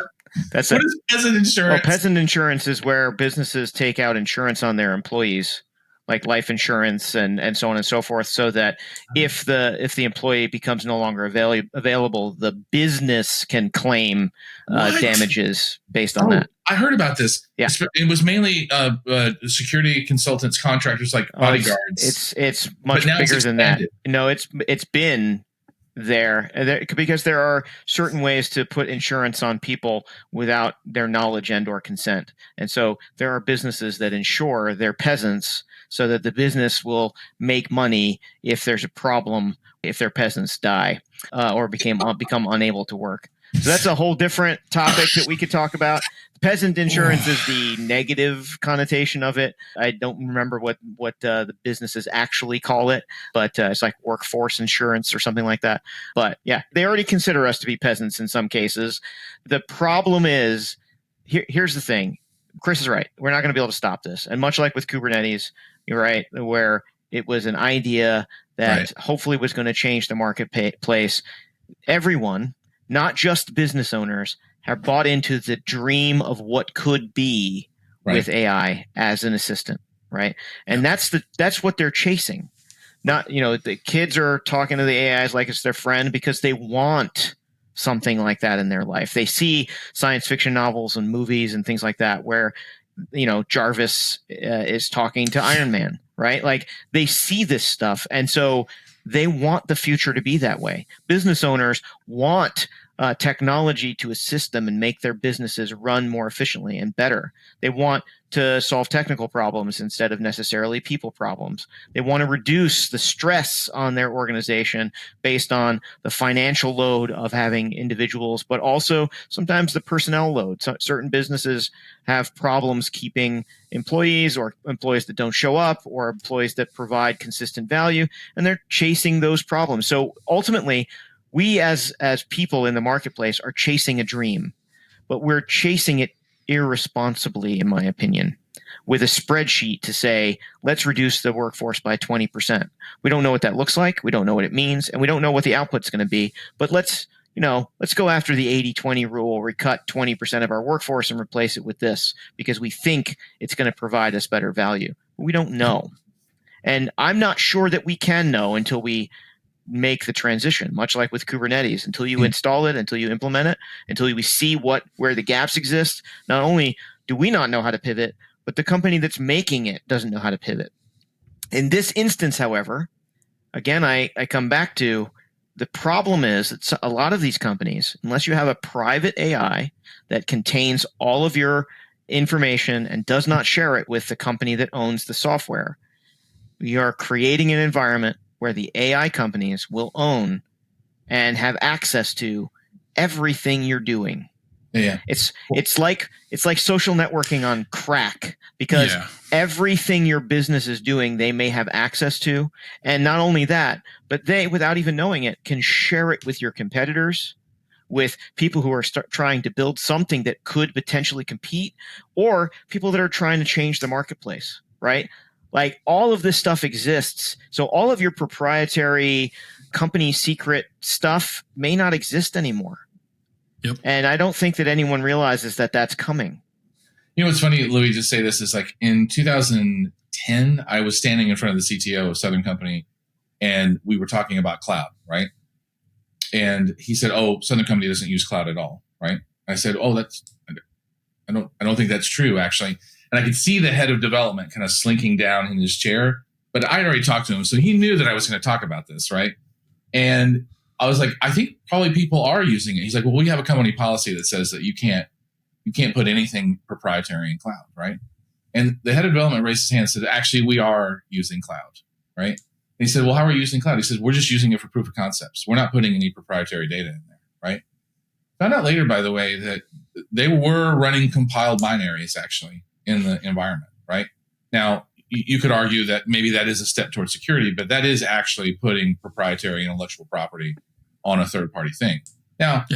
is peasant insurance? Well, peasant insurance is where businesses take out insurance on their employees, like life insurance and so on and so forth, so that if the employee becomes no longer available, the business can claim damages based on that. I heard about this. Yeah. It was mainly security consultants, contractors like bodyguards. It's much bigger than that. No, it's been there because there are certain ways to put insurance on people without their knowledge and or consent. And so there are businesses that insure their peasants so that the business will make money if there's a problem, if their peasants die or become unable to work. So that's a whole different topic that we could talk about. Peasant insurance is the negative connotation of it. I don't remember what the businesses actually call it, but it's like workforce insurance or something like that. But yeah, they already consider us to be peasants in some cases. The problem is, here's the thing. Chris is right. We're not going to be able to stop this. And much like with Kubernetes, you're right, where it was an idea that hopefully was going to change the marketplace. Everyone, not just business owners, have bought into the dream of what could be with AI as an assistant, right? And that's what they're chasing. Not, the kids are talking to the AIs like it's their friend because they want something like that in their life. They see science fiction novels and movies and things like that where, Jarvis is talking to Iron Man, right? Like they see this stuff. And so they want the future to be that way. Business owners want technology to assist them and make their businesses run more efficiently and better. They want to solve technical problems instead of necessarily people problems. They want to reduce the stress on their organization based on the financial load of having individuals, but also sometimes the personnel load. So certain businesses have problems keeping employees or employees that don't show up or employees that provide consistent value, and they're chasing those problems. So ultimately, we as people in the marketplace are chasing a dream, but we're chasing it irresponsibly, in my opinion, with a spreadsheet to say, let's reduce the workforce by 20%. We don't know what that looks like. We don't know what it means, and we don't know what the output's going to be, but let's let's go after the 80-20 rule. We cut 20% of our workforce and replace it with this because we think it's going to provide us better value. We don't know. And I'm not sure that we can know until we make the transition, much like with Kubernetes. Until you install it, until you implement it, until we see where the gaps exist, not only do we not know how to pivot, but the company that's making it doesn't know how to pivot. In this instance, however, again, I come back to the problem is that a lot of these companies, unless you have a private AI that contains all of your information and does not share it with the company that owns the software, you are creating an environment where the AI companies will own and have access to everything you're doing. Yeah. It's like social networking on crack, because everything your business is doing, they may have access to. And not only that, but they, without even knowing it, can share it with your competitors, with people who are trying to build something that could potentially compete, or people that are trying to change the marketplace, right? Like, all of this stuff exists. So all of your proprietary company secret stuff may not exist anymore. Yep. And I don't think that anyone realizes that that's coming. What's funny, Louis, just say this, is like in 2010, I was standing in front of the CTO of Southern Company, and we were talking about cloud, right? And he said, "Oh, Southern Company doesn't use cloud at all," right? I said, "Oh, I don't think that's true, actually." And I could see the head of development kind of slinking down in his chair, but I'd already talked to him, so he knew that I was going to talk about this, right? And I was like, "I think probably people are using it." He's like, "Well, we have a company policy that says that you can't put anything proprietary in cloud," right? And the head of development raised his hand and said, "Actually, we are using cloud," right? And he said, "Well, how are you using cloud?" He said, "We're just using it for proof of concepts. We're not putting any proprietary data in there," right? Found out later, by the way, that they were running compiled binaries actually in the environment, right? Now, you could argue that maybe that is a step towards security, but that is actually putting proprietary intellectual property on a third-party thing. Now,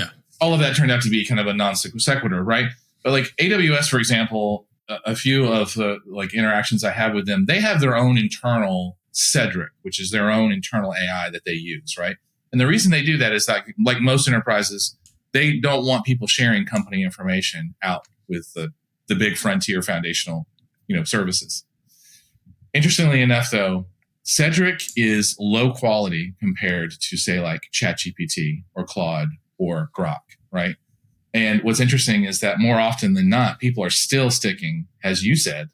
all of that turned out to be kind of a non sequitur, right? But like AWS, for example, a few of the like interactions I have with them, they have their own internal Cedric, which is their own internal AI that they use, right? And the reason they do that is that, like most enterprises, they don't want people sharing company information out with the big frontier foundational, services. Interestingly enough, though, Cedric is low quality compared to, say, like ChatGPT or Claude or Grok, right? And what's interesting is that more often than not, people are still sticking, as you said,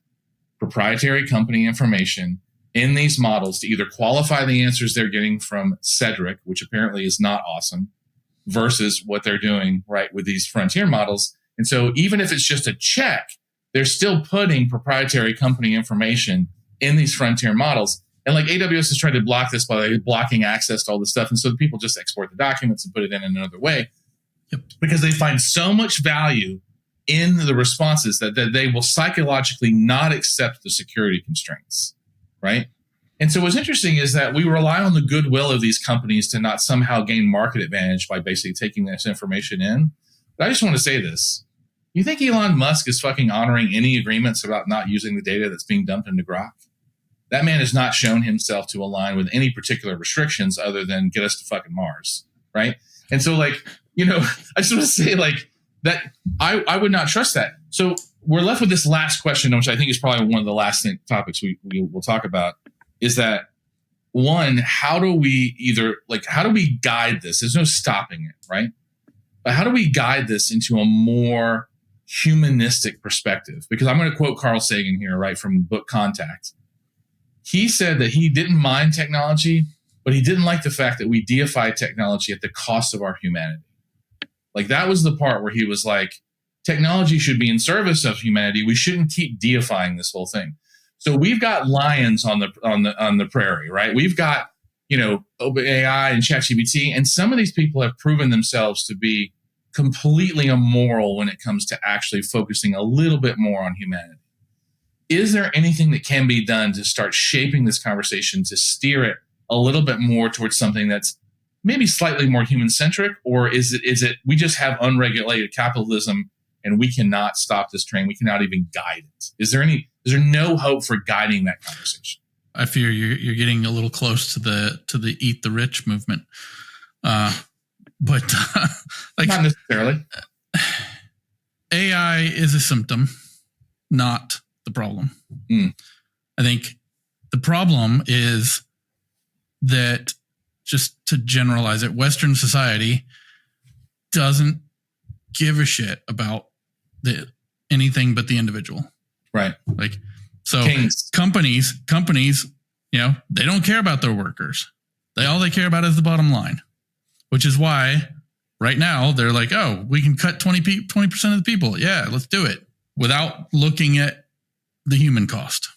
proprietary company information in these models to either qualify the answers they're getting from Cedric, which apparently is not awesome, versus what they're doing, right, with these frontier models. And so even if it's just a check, they're still putting proprietary company information in these frontier models. And like AWS has tried to block this by blocking access to all this stuff. And so people just export the documents and put it in another way because they find so much value in the responses that they will psychologically not accept the security constraints, right? And so what's interesting is that we rely on the goodwill of these companies to not somehow gain market advantage by basically taking this information in. But I just want to say this. You think Elon Musk is fucking honoring any agreements about not using the data that's being dumped into Grok? That man has not shown himself to align with any particular restrictions other than get us to fucking Mars, right? And so, like, I just want to say, like, that I would not trust that. So we're left with this last question, which I think is probably one of the last topics we will talk about, is that, one, how do we guide this? There's no stopping it, right? But how do we guide this into a more humanistic perspective? Because I'm going to quote Carl Sagan here, right, from the book Contact. He said that he didn't mind technology, but he didn't like the fact that we deify technology at the cost of our humanity. Like, that was the part where he was like, technology should be in service of humanity. We shouldn't keep deifying this whole thing. So we've got lions on the prairie, right? We've got, OpenAI and ChatGPT, and some of these people have proven themselves to be completely immoral when it comes to actually focusing a little bit more on humanity. Is there anything that can be done to start shaping this conversation to steer it a little bit more towards something that's maybe slightly more human-centric, or is it we just have unregulated capitalism and we cannot stop this train? We cannot even guide it. Is there no hope for guiding that conversation? I fear you're getting a little close to the eat the rich movement. But Like, not necessarily. AI is a symptom, not the problem. I think the problem is that, just to generalize it, Western society doesn't give a shit about anything but the individual. Right. Like, so Kings. companies, they don't care about their workers. All they care about is the bottom line, which is why right now they're like, oh, we can cut 20% of the people. Yeah, let's do it, without looking at the human cost.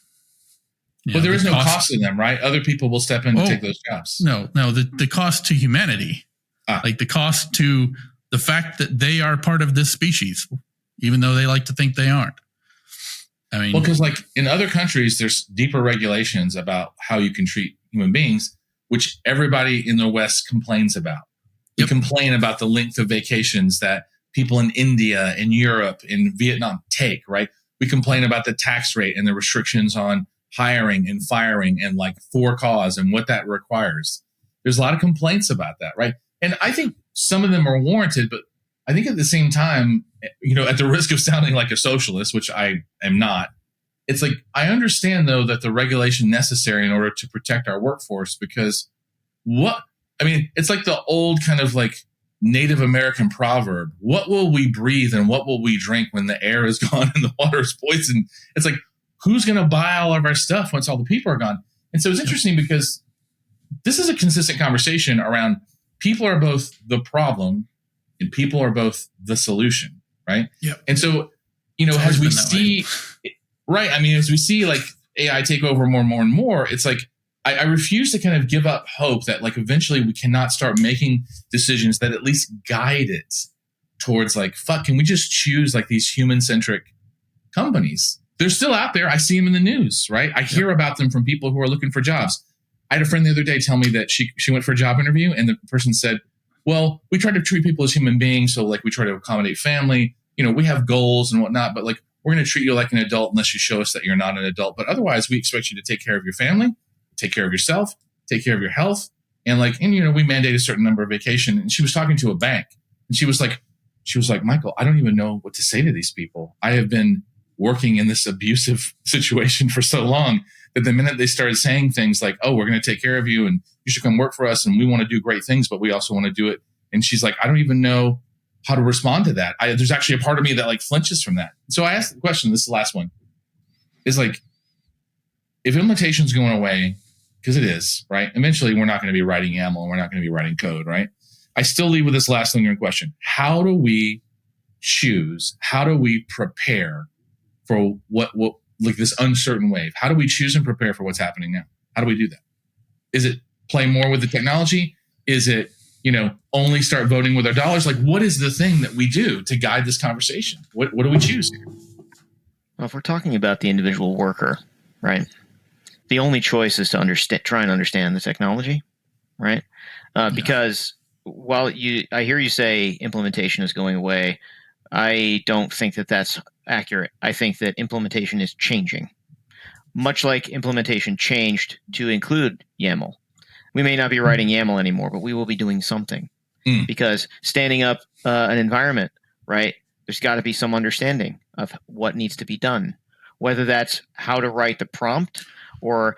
But there is no cost to them, right? Other people will step in to take those jobs. No, the cost to humanity, like the cost to the fact that they are part of this species, even though they like to think they aren't. I mean, well, because like in other countries, there's deeper regulations about how you can treat human beings, which everybody in the West complains about. We complain about the length of vacations that people in India, in Europe, in Vietnam take, right? We complain about the tax rate and the restrictions on hiring and firing and like for cause and what that requires. There's a lot of complaints about that, right? And I think some of them are warranted, but I think at the same time, at the risk of sounding like a socialist, which I am not, it's like, I understand though that the regulation necessary in order to protect our workforce, because it's like the old kind of like Native American proverb, what will we breathe and what will we drink when the air is gone and the water is poisoned? It's like, who's going to buy all of our stuff once all the people are gone? And so it's interesting because this is a consistent conversation around people are both the problem and people are both the solution, right? Yep. And so, as we see, right, as we see like AI take over more and more and more, it's like, I refuse to kind of give up hope that like eventually we cannot start making decisions that at least guide it towards like, can we just choose like these human-centric companies? They're still out there. I see them in the news, right? I hear about them from people who are looking for jobs. I had a friend the other day tell me that she went for a job interview and the person said, well, we try to treat people as human beings. So like we try to accommodate family, we have goals and whatnot, but like we're going to treat you like an adult unless you show us that you're not an adult. But otherwise we expect you to take care of your family, take care of yourself, take care of your health. And we mandate a certain number of vacation. And she was talking to a bank and she was like, Michael, I don't even know what to say to these people. I have been working in this abusive situation for so long that the minute they started saying things like, oh, we're going to take care of you and you should come work for us and we want to do great things, but we also want to do it. And she's like, I don't even know how to respond to that. There's actually a part of me that like flinches from that. So I asked the question, this is the last one, is like, if implementation's going away, because it is, right? Eventually we're not going to be writing YAML and we're not going to be writing code, right? I still leave with this last lingering question. How do we prepare for what like this uncertain wave? How do we choose and prepare for what's happening now? How do we do that? Is it play more with the technology? Is it, only start voting with our dollars? Like, what is the thing that we do to guide this conversation? What do we choose here? Well, if we're talking about the individual worker, right, the only choice is to try and understand the technology, right? Because while I hear you say implementation is going away, I don't think that that's accurate. I think that implementation is changing. Much like implementation changed to include YAML. We may not be writing YAML anymore, but we will be doing something. Because standing up an environment, right, there's got to be some understanding of what needs to be done, whether that's how to write the prompt or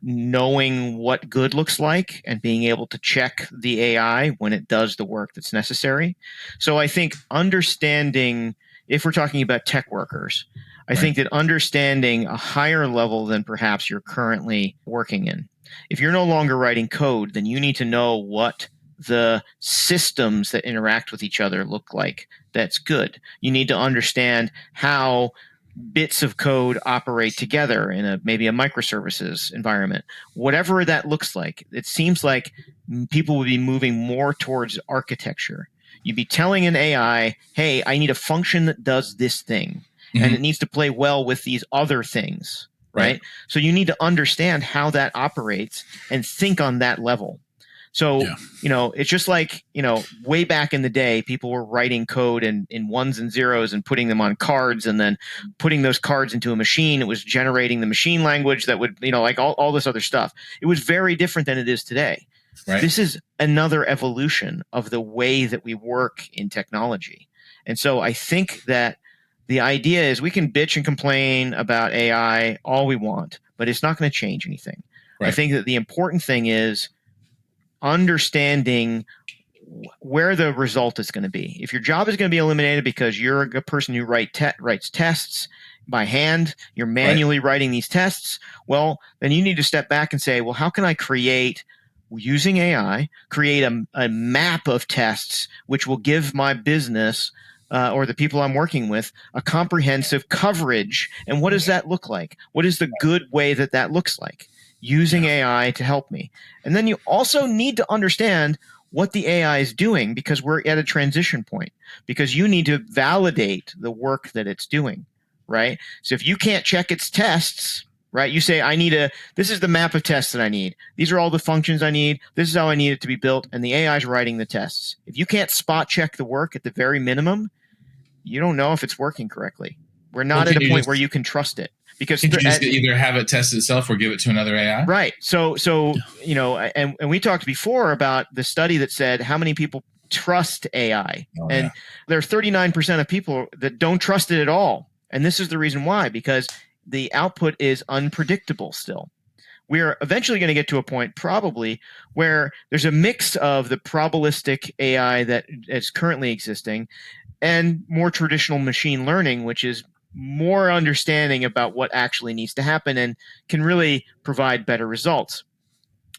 knowing what good looks like and being able to check the AI when it does the work that's necessary. So I think understanding, if we're talking about tech workers, I think that understanding a higher level than perhaps you're currently working in. If you're no longer writing code, then you need to know what the systems that interact with each other look like. That's good. You need to understand how bits of code operate together in maybe a microservices environment. Whatever that looks like, it seems like people would be moving more towards architecture. You'd be telling an AI, hey, I need a function that does this thing, and it needs to play well with these other things, right? So you need to understand how that operates and think on that level. So, it's just like, way back in the day, people were writing code in ones and zeros and putting them on cards and then putting those cards into a machine. It was generating the machine language that would, like all this other stuff. It was very different than it is today. Right. This is another evolution of the way that we work in technology. And so I think that the idea is we can bitch and complain about AI all we want, but it's not going to change anything. Right. I think that the important thing is understanding where the result is going to be. If your job is going to be eliminated because you're a person who writes tests by hand, you're manually writing these tests, well, then you need to step back and say, well, how can I create, using AI, create a map of tests which will give my business or the people I'm working with a comprehensive coverage. And what does that look like? What is the good way that that looks like? Using AI to help me. And then you also need to understand what the AI is doing, because we're at a transition point, because you need to validate the work that it's doing, right? So if you can't check its tests, right, you say, this is the map of tests that I need. These are all the functions I need. This is how I need it to be built. And the AI is writing the tests. If you can't spot check the work at the very minimum, you don't know if it's working correctly. We're not at a point where you can trust it. Because you just either have it test itself or give it to another AI? Right. So and we talked before about the study that said how many people trust AI. There are 39% of people that don't trust it at all. And this is the reason why, because the output is unpredictable still. We're eventually going to get to a point probably where there's a mix of the probabilistic AI that is currently existing and more traditional machine learning, which is more understanding about what actually needs to happen and can really provide better results.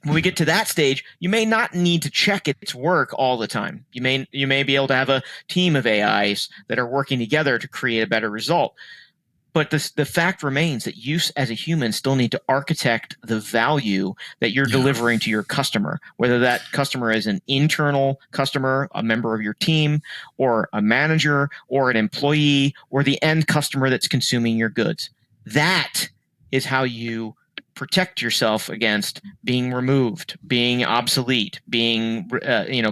When we get to that stage, you may not need to check its work all the time. You may be able to have a team of AIs that are working together to create a better result. But the fact remains that you as a human still need to architect the value that you're delivering to your customer, whether that customer is an internal customer, a member of your team, or a manager, or an employee, or the end customer that's consuming your goods. That is how you protect yourself against being removed, being obsolete, being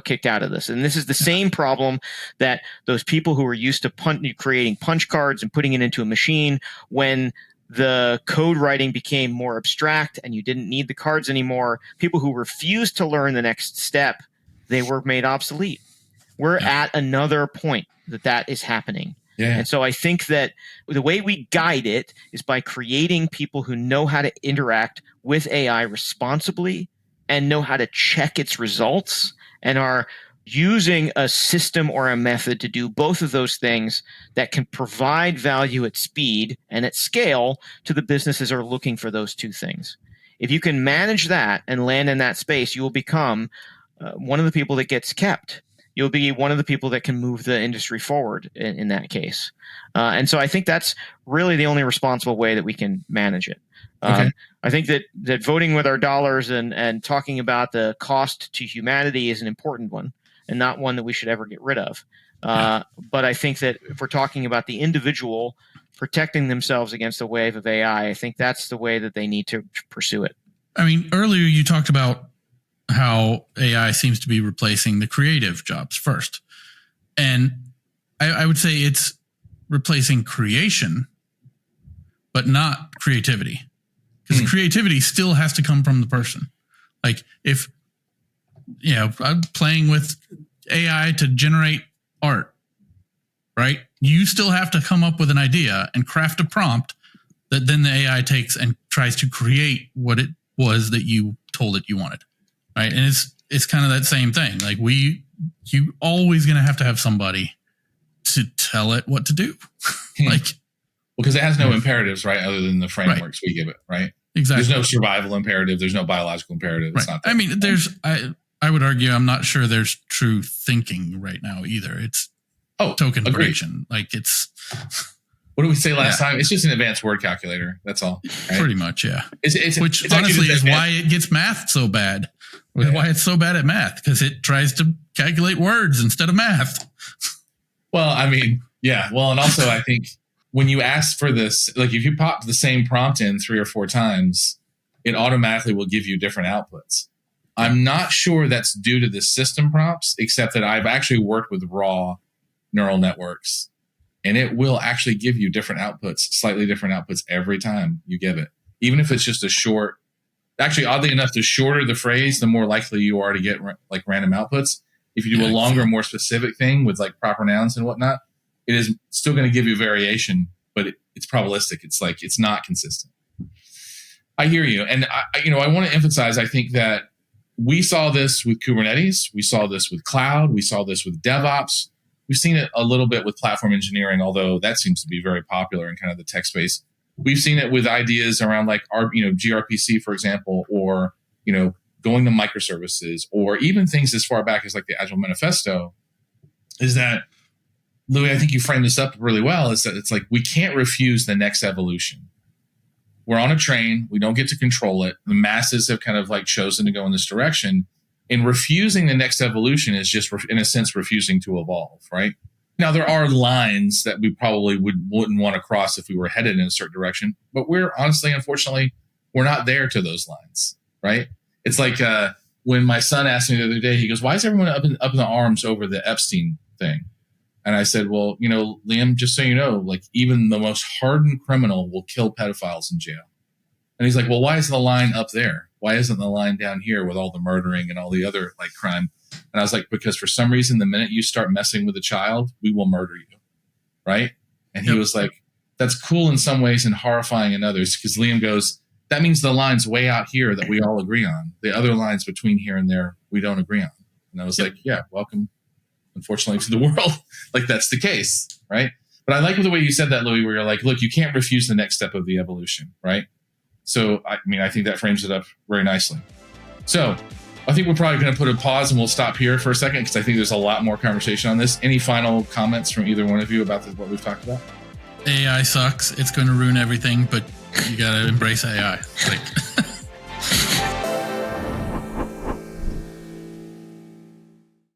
kicked out of this. And this is the same problem that those people who were used to creating punch cards and putting it into a machine, when the code writing became more abstract and you didn't need the cards anymore, people who refused to learn the next step, they were made obsolete. We're at another point that is happening. Yeah. And so I think that the way we guide it is by creating people who know how to interact with AI responsibly and know how to check its results and are using a system or a method to do both of those things that can provide value at speed and at scale to the businesses that are looking for those two things. If you can manage that and land in that space, you will become one of the people that gets kept. You'll be one of the people that can move the industry forward in that case. And so I think that's really the only responsible way that we can manage it. I think that voting with our dollars and talking about the cost to humanity is an important one and not one that we should ever get rid of. But I think that if we're talking about the individual protecting themselves against the wave of AI, I think that's the way that they need to pursue it. I mean, earlier you talked about how AI seems to be replacing the creative jobs first. And I would say it's replacing creation, but not creativity. Because creativity still has to come from the person. Like if, I'm playing with AI to generate art, right? You still have to come up with an idea and craft a prompt that then the AI takes and tries to create what it was that you told it you wanted. Right. And it's kind of that same thing. Like you always going to have somebody to tell it what to do. Because it has no imperatives, right? Other than the frameworks we give it, right? Exactly. There's no survival imperative. There's no biological imperative. It's not that. I mean, I would argue, I'm not sure there's true thinking right now either. It's token prediction. Like it's, what did we say last time? It's just an advanced word calculator. That's all. Right? Pretty much. Yeah. Which it's honestly is why it gets math so bad. Why it's so bad at math, because it tries to calculate words instead of math. Well, I mean, yeah. Well, and also I think when you ask for this, like if you pop the same prompt in 3 or 4 times, it automatically will give you different outputs. I'm not sure that's due to the system prompts, except that I've actually worked with raw neural networks, and it will actually give you different outputs, slightly different outputs every time you give it, even if it's just a short Actually, oddly enough, the shorter the phrase, the more likely you are to get like random outputs. If you do a longer, more specific thing with like proper nouns and whatnot, it is still going to give you variation, but it's probabilistic. It's like, it's not consistent. I hear you. And I want to emphasize, I think that we saw this with Kubernetes. We saw this with cloud. We saw this with DevOps. We've seen it a little bit with platform engineering, although that seems to be very popular in kind of the tech space. We've seen it with ideas around like gRPC, for example, or, going to microservices, or even things as far back as like the Agile Manifesto. Is that, Louis, I think you framed this up really well, is that it's like we can't refuse the next evolution. We're on a train. We don't get to control it. The masses have kind of like chosen to go in this direction. And refusing the next evolution is just, in a sense, refusing to evolve, right? Now, there are lines that we probably wouldn't want to cross if we were headed in a certain direction. But we're honestly, unfortunately, we're not there to those lines, right? It's like when my son asked me the other day, he goes, why is everyone up in the arms over the Epstein thing? And I said, well, Liam, just so you know, like even the most hardened criminal will kill pedophiles in jail. And he's like, well, why is the line up there? Why isn't the line down here with all the murdering and all the other like crime? And I was like, because for some reason, the minute you start messing with a child, we will murder you. Right. And he was like, that's cool in some ways and horrifying in others. Because Liam goes, that means the line's way out here that we all agree on. The other lines between here and there, we don't agree on. And I was like, yeah, welcome, unfortunately, to the world. Like, that's the case. Right. But I like the way you said that, Louis, where you're like, look, you can't refuse the next step of the evolution. Right. So, I think that frames it up very nicely. So I think we're probably going to put a pause and we'll stop here for a second because I think there's a lot more conversation on this. Any final comments from either one of you about what we've talked about? AI sucks. It's going to ruin everything, but you got to embrace AI.